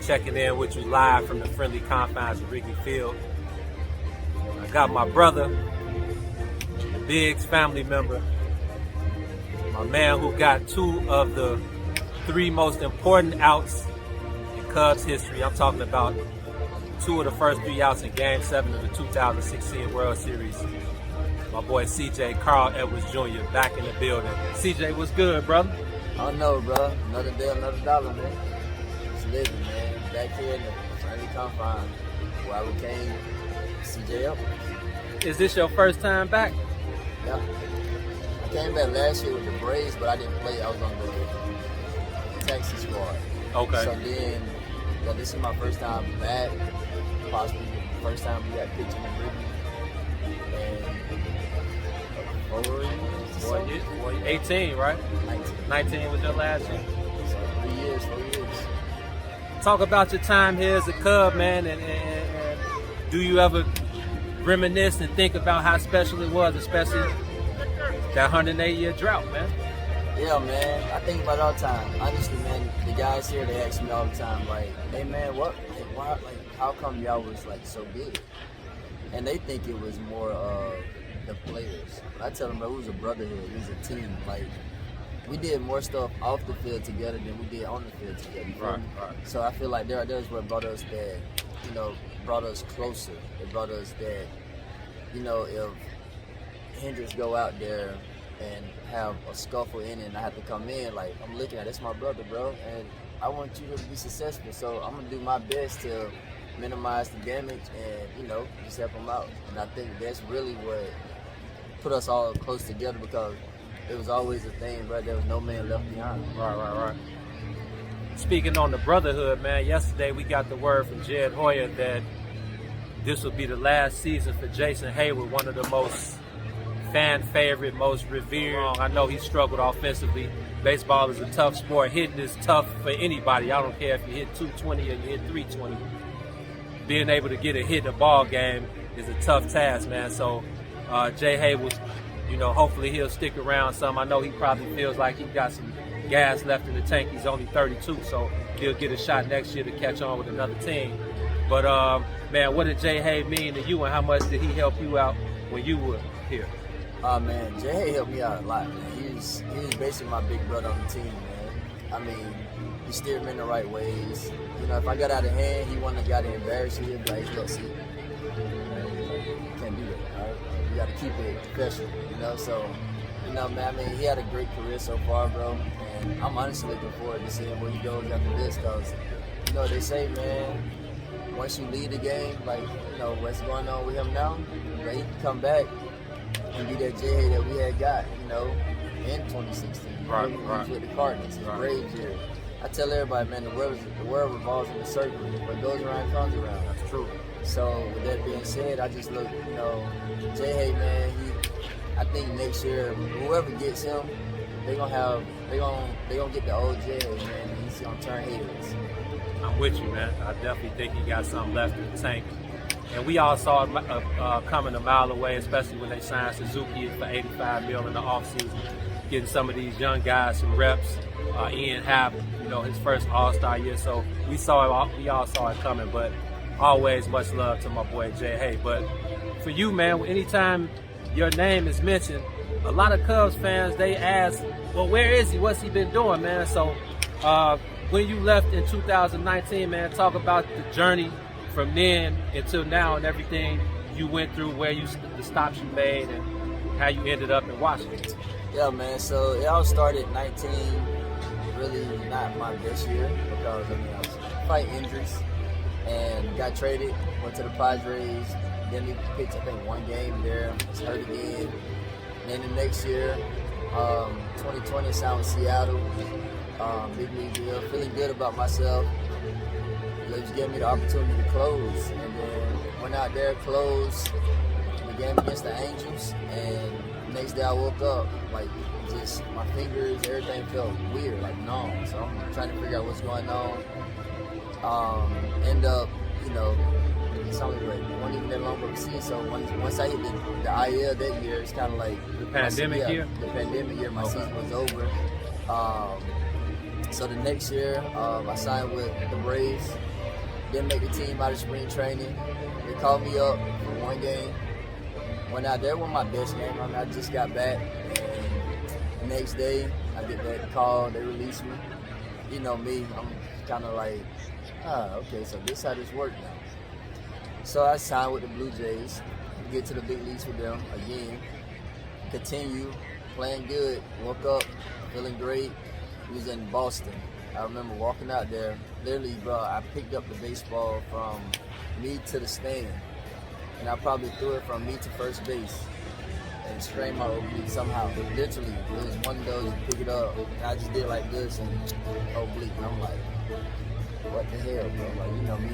checking in with you live from the friendly confines of Wrigley Field. I got my brother, the Biggs family member, my man who got 2 of the 3 most important outs in Cubs history. I'm talking about 2 of the first 3 outs in Game 7 of the 2016 World Series. My boy CJ Carl Edwards Jr. back in the building. CJ, what's good, brother? I don't know, bro. Another day, another dollar, man. Just living, man. Back here in the friendly confines where I became CJ up. Is this your first time back? Yeah. I came back last year with the Braves, but I didn't play. I was on the taxi squad. Okay. So then, this is my first time back. Possibly the first time we got pitching in Wrigley. And 18, right? 19 was your last year. So 3 years, 4 years. Talk about your time here as a Cub, man, and do you ever reminisce and think about how special it was, especially that 108-year drought, man? Yeah, man. I think about it all the time. Honestly, man, the guys here, they ask me all the time, like, hey, man, how come y'all was, so good? And they think it was more of the players. But I tell them, bro, it was a brotherhood. It was a team. We did more stuff off the field together than we did on the field together. Right. So I feel like there's what brought us that, brought us closer. It brought us that, if Hendricks go out there and have a scuffle in it and I have to come in, I'm looking at that's my brother, bro, and I want you to be successful. So I'm going to do my best to minimize the damage and, just help them out. And I think that's really what put us all close together because it was always a thing, bro. There was no man left behind. Right. Speaking on the brotherhood, man, yesterday we got the word from Jed Hoyer that this will be the last season for Jason Heyward, one of the most fan favorite, most revered. I know he struggled offensively. Baseball is a tough sport. Hitting is tough for anybody. I don't care if you hit 220 or you hit 320. Being able to get a hit in a ball game is a tough task, man. So Jay Heyward, hopefully he'll stick around some. I know he probably feels like he got some gas left in the tank. He's only 32, so he'll get a shot next year to catch on with another team. But, man, what did Jay Hay mean to you and how much did he help you out when you were here? Man, Jay Hay helped me out a lot, man. He was basically my big brother on the team, man. I mean, he steered me in the right ways. If I got out of hand, he wasn't the guy to embarrass you. He'd be like, look, see, you can't do that, all right? You got to keep it professional, So, man, I mean, he had a great career so far, bro. And I'm honestly looking forward to seeing where he goes after this because, they say, man, once you lead the game, what's going on with him now, he can come back and be that J that we had got, in 2016. Right. With the Cardinals, his Braves year. I tell everybody, man, the world revolves in a circle. What goes around comes around. That's true. So with that being said, I just look, J man, I think next year, whoever gets him, they gonna get the old J man, and he's gonna turn heads. I'm with you, man. I definitely think he got something left in the tank. And we all saw it coming a mile away, especially when they signed Suzuki for $85 million in the offseason, getting some of these young guys some reps. Ian Happ, his first All-Star year. So we all saw it coming, but always much love to my boy Jay Hay. But for you, man, anytime your name is mentioned, a lot of Cubs fans, they ask, well, where is he? What's he been doing, man? So when you left in 2019, man, talk about the journey from then until now and everything you went through, the stops you made, and how you ended up in Washington. Yeah, man. So it all started 19. Really not my best year because I was fighting injuries and got traded. Went to the Padres. Then we pitched I think 1 game there. Was hurt again. And then the next year, 2020, signed with Seattle. Big league deal. Feeling good about myself. They just gave me the opportunity to close, and then went out there, closed the game against the Angels, and the next day I woke up just my fingers, everything felt weird, numb. So I'm trying to figure out what's going on. End up, it's only wasn't even that long of a season. So once I hit the IL that year, it's kind of like the pandemic year. The pandemic year, my season was over. So the next year, I signed with the Braves. Didn't make the team out of spring training. They called me up for one game. Went out there with my best game. I mean, I just got back, and the next day I get that call. They release me. You know me, I'm kind of like, okay, so this how this works now. So I signed with the Blue Jays, get to the big leagues with them again, continue playing good, woke up feeling great. We was in Boston. I remember walking out there, literally, bro, I picked up the baseball from me to the stand, and I probably threw it from me to first base and strained my oblique somehow. Literally, it was one of those, you pick it up, and I just did like this and oblique, and I'm like, what the hell, bro? Like, you know me,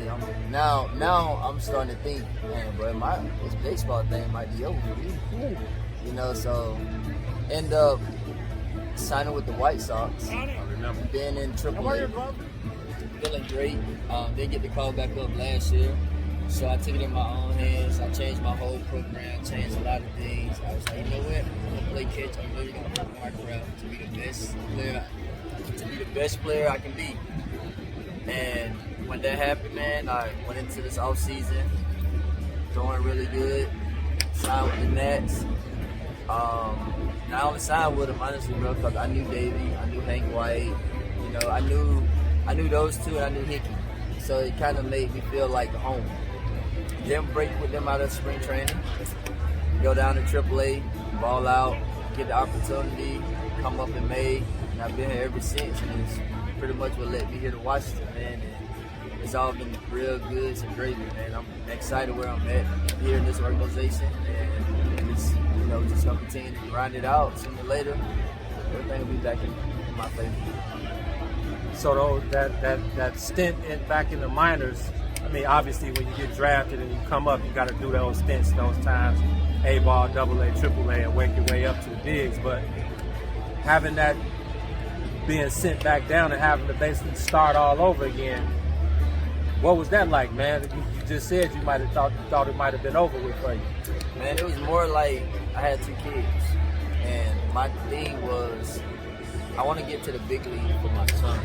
now I'm starting to think, man, bro, this baseball thing might be over for me. You know, so end up signing with the White Sox. I remember. Being in AAA, feeling great. They get the call back up last year, so I took it in my own hands. I changed my whole program, changed a lot of things. I was like, you know what? I'm gonna play catch. I'm really gonna work my craft to be the best player I can be. And when that happened, man, I went into this offseason throwing really good. Signed with the Nats. I only signed with him, honestly, bro, because I knew Davey, I knew Hank White, you know, I knew those two, and I knew Hickey. So it kind of made me feel like home. Then break with them out of spring training, go down to AAA, ball out, get the opportunity, come up in May, and I've been here ever since, and it's pretty much what led me here to Washington, man. And it's all been real good. It's a great, man. I'm excited where I'm at here in this organization, and it's, you know, just gonna continue to grind it out. Sooner or later, everything will be back in my favor. So that stint back in the minors, I mean, obviously when you get drafted and you come up, you got to do those stints, those times, A-ball, AA, AAA, and work your way up to the bigs. But having that, being sent back down and having to basically start all over again, what was that like, man? You just said you might have thought it might have been over with for you. Man, it was more like I had 2 kids, and my thing was I want to get to the big league for my son.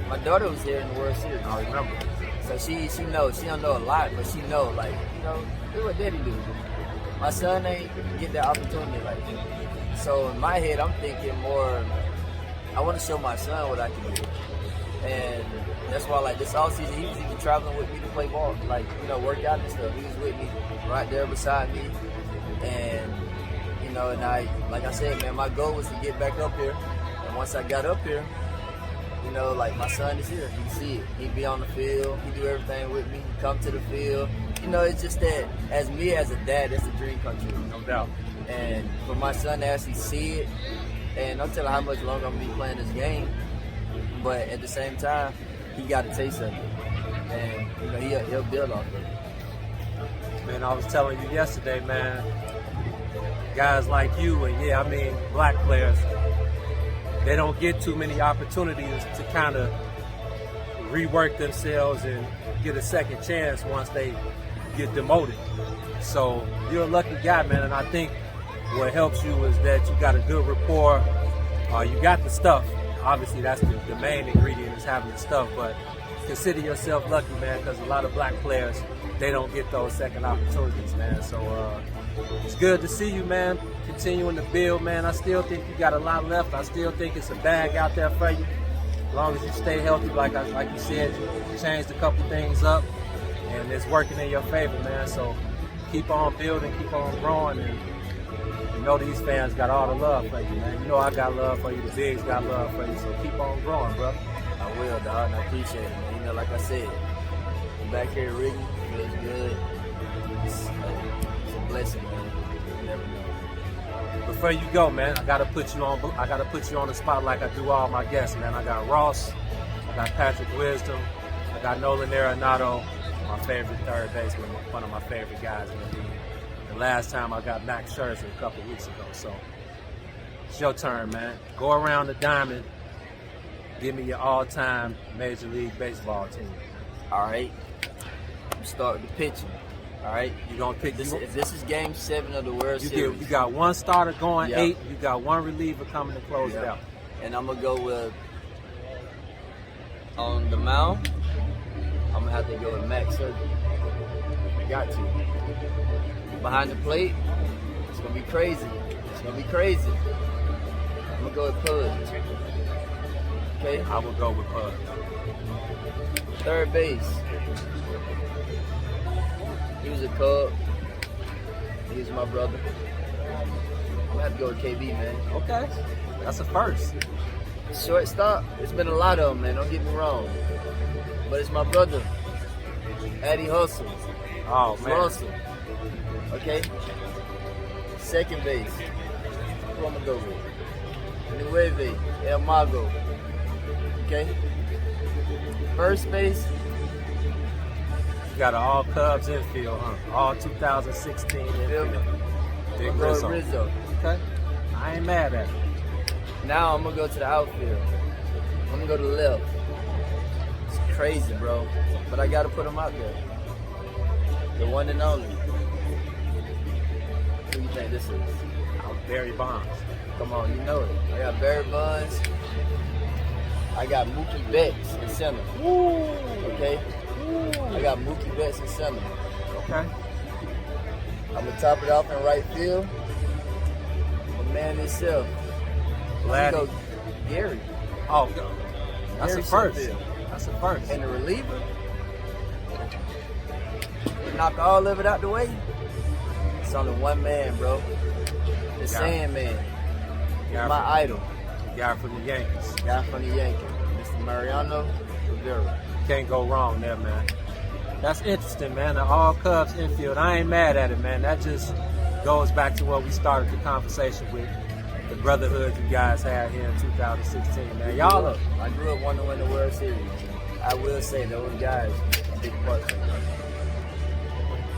My daughter was here in the World Series, I remember. So she knows. She don't know a lot, but she know, like, you know, do what daddy do. My son ain't get that opportunity like that. So in my head, I'm thinking more, I want to show my son what I can do. And that's why, like, this offseason, he was even traveling with me to play ball, like, you know, work out and stuff. He was with me, right there beside me. And, you know, and like I said, man, my goal was to get back up here. And once I got up here, you know, like, my son is here. You see it. He'd be on the field. He'd do everything with me. He'd come to the field. You know, it's just that, as me as a dad, that's a dream come true. No doubt. And for my son to actually see it, and I'm telling how much longer I'm going to be playing this game, but at the same time, he got a taste of it. And, you know, he'll build off of it. Man, I was telling you yesterday, man, guys like you and, yeah, I mean, black players, they don't get too many opportunities to kind of rework themselves and get a second chance once they get demoted. So you're a lucky guy, man, and I think what helps you is that you got a good rapport. You got the stuff. Obviously, that's the main ingredient is having the stuff, but consider yourself lucky, man, because a lot of black players, they don't get those second opportunities, man. So it's good to see you, man, continuing to build, man. I still think you got a lot left. I still think it's a bag out there for you. As long as you stay healthy, like you said, you changed a couple things up, and it's working in your favor, man. So keep on building, keep on growing, and you know these fans got all the love for you, man. You know I got love for you, the bigs got love for you, so keep on growing, bro. I will, dog, and I appreciate it, man. You know, like I said, I'm back here at Wrigley, feels good. It's a blessing, man. You never know. Before you go, man, I gotta put you on the spot like I do all my guests, man. I got Ross, I got Patrick Wisdom, I got Nolan Arenado, my favorite third baseman, one of my favorite guys in the league. The last time I got Max Scherzer a couple weeks ago, so it's your turn, man. Go around the diamond, give me your all-time Major League Baseball team. All right, I'm starting the pitching. All right, You gonna pick this is Game 7 of the World Series. You got one starter going, Yep. 8. You got one reliever coming to close it Yep. out. And I'm gonna go with on the mound. I'm gonna have about to go with max surgery. I got to. Behind the plate, it's gonna be crazy. It's gonna be crazy. I'm gonna go with Pudge. Okay? I will go with Pudge. Third base. He was a Cub. He was my brother. I'm gonna have to go with KB, man. Okay. That's a first. Shortstop, it's been a lot of them, man. Don't get me wrong. But it's my brother, Addy Hustle. Oh, man. Russell. Okay? Second base. Who I'm gonna go with? Nueve, El Mago. Okay? First base. You got an all Cubs infield, huh? All 2016 infield. Big I'm gonna go Rizzo. with Rizzo. Okay. I ain't mad at it. Now I'm gonna go to the outfield. I'm gonna go to the left. It's crazy, bro. But I gotta put him out there. The one and only. Who you think this is? Barry Bonds. Come on, you know it. I got Barry Bonds. I got Mookie Betts in center. Woo! Okay? I got Mookie Betts in center. Okay. I'm gonna top it off in right field. My man himself. Glad. Go Gary. Oh, that's Gary a first. Sheffield. That's a first. And the reliever. Knock all of it out the way. It's only one man, bro. The Sandman. My idol. Guy from the Yankees. Guy from the Yankees. Mr. Mariano Rivera. Can't go wrong there, man. That's interesting, man. The all Cubs infield. I ain't mad at it, man. That just goes back to what we started the conversation with. The brotherhood you guys had here in 2016, man. Y'all up. I grew up wanting to win the World Series. I will say those guys are big parts of it.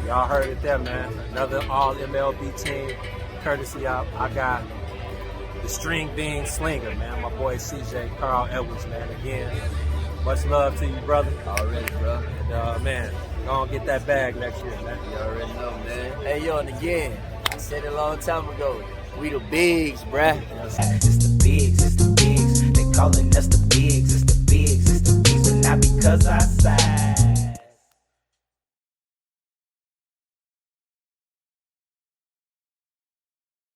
Y'all heard it there, man. Another all MLB team. Courtesy I got the string being slinger, man. My boy CJ Carl Edwards, man. Again, much love to you, brother. Already, bro. And, man, gonna get that bag next year, man. You already know, man. Hey, yo, and again, I said it a long time ago. We the bigs, bruh. It's the bigs, it's the bigs. They calling us the bigs, it's the bigs, it's the bigs. But not because I